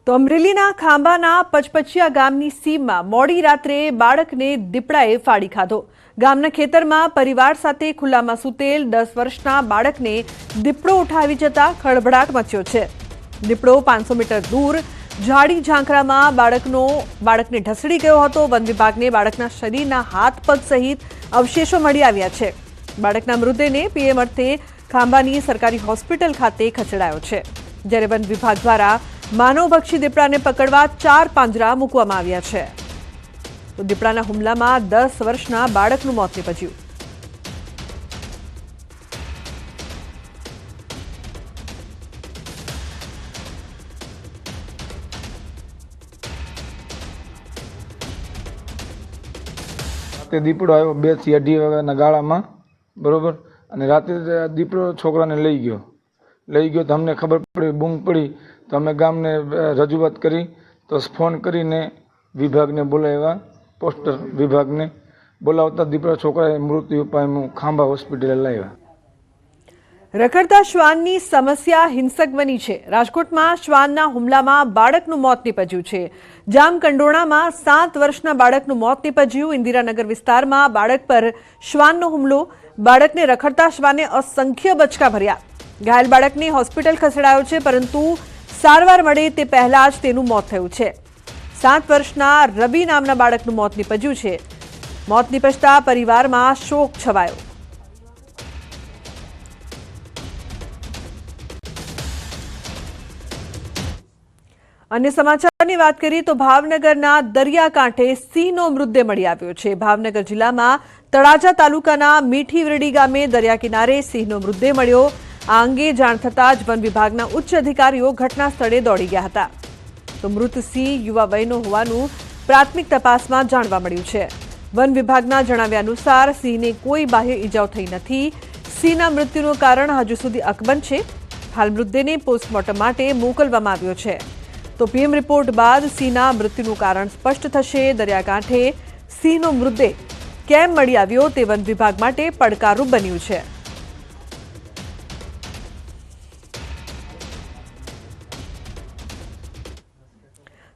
તો અમરેલીના ખાંભાના પચપચિયા ગામની સીમમાં મોડી રાત્રે બાળકને દીપડાએ ફાડી ખાધો। ગામના ખેતરમાં પરિવાર સાથે ખુલ્લામાં સૂતેલ 10 વર્ષના બાળકને દીપડો ઉઠાવી જતા ખળભળાટ મચ્યો છે। દીપડો 500 મીટર દૂર ઝાડી ઝાંખરામાં બાળકને ઢસડી ગયો હતો। વન વિભાગને બાળકના શરીરના હાથ પગ સહિત અવશેષો મળી આવ્યા છે। બાળકના મૃતદેહને પીએમ અર્થે ખાંભાની સરકારી હોસ્પિટલ ખાતે ખસેડાયો છે, જ્યારે વન વિભાગ દ્વારા માનવભક્ષી દીપડાને પકડવા 4 પાંજરા મૂકવામાં આવ્યા છે। તો દીપડાના હુમલામાં 10 વર્ષના બાળકનું મોત નીપજ્યું। તે દીપડો આવ્યો 2 થી 2.5 વાગ્યાના ગાળામાં, બરોબર। અને રાત્રે દીપડો છોકરાને લઈ ગયો તો અમને ખબર પડી, બૂમ પડી તો અમે ગામને રજૂઆત કરી તો ફોન કરીને વિભાગને બોલાવ્યા, પોસ્ટર વિભાગને બોલાવતા દીપડા છોકરાએ મૃત્યુ પામ્યું, ખાંભા હોસ્પિટલે લાવ્યા। રખડતા શ્વાનની સમસ્યા હિંસક બની છે। રાજકોટમાં શ્વાનના હુમલામાં બાળકનું મોત નીપજ્યું છે। જામકંડોરણામાં 7 વર્ષના બાળકનું મોત નીપજ્યું। ઇન્દિરાનગર વિસ્તારમાં બાળક પર શ્વાનનો હુમલો, બાળકને રખડતા શ્વાને અસંખ્ય બચકા ભર્યા। ઘાયલ બાળકને હોસ્પિટલ ખસેડાયો છે, પરંતુ સારવાર મળે તે પહેલા જ તેનું મોત થયું છે। 7 વર્ષના રવિ નામના બાળકનું મોત નીપજ્યું છે। મોત નીપજતા પરિવારમાં શોક છવાયો। अन्य समाचार बात करिए तो भावनगरना दरियाकांठे सिंहनो मृतदेह मळी आव्यो छे। भावनगर जिल्लामां तळाजा तालुकाना मीठी विरडी गामे दरिया किनारे सिंहनो मृतदेह मळ्यो। आ अंगे जाण थतां ज वन विभागना उच्च अधिकारीओ घटना स्थळे दौड़ी गया हता। तो मृत सिंह युवा वयनो होवानुं प्राथमिक तपासमां जाणवा मळ्युं छे। वन विभागना जणाव्या अनुसार सिंहने कोई बाह्य ईजाओ थई नथी। सिंहना मृत्युनुं कारण हजू सुधी अकबंध छे। हाल मृतदेहने पोस्टमोर्टम माटे मोकलवामां આવ્યો છે। तो पीएम रिपोर्ट बाद सिंहना मृत्युનું कारण स्पष्ट થશે। दरियाकांठे सिंहનો મૃતદેહ કેમ મળી આવ્યો તે વન વિભાગ માટે પડકારરૂપ બન્યું છે।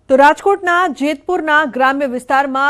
તો રાજકોટના જેતપુરના ગ્રામ્ય વિસ્તારમાં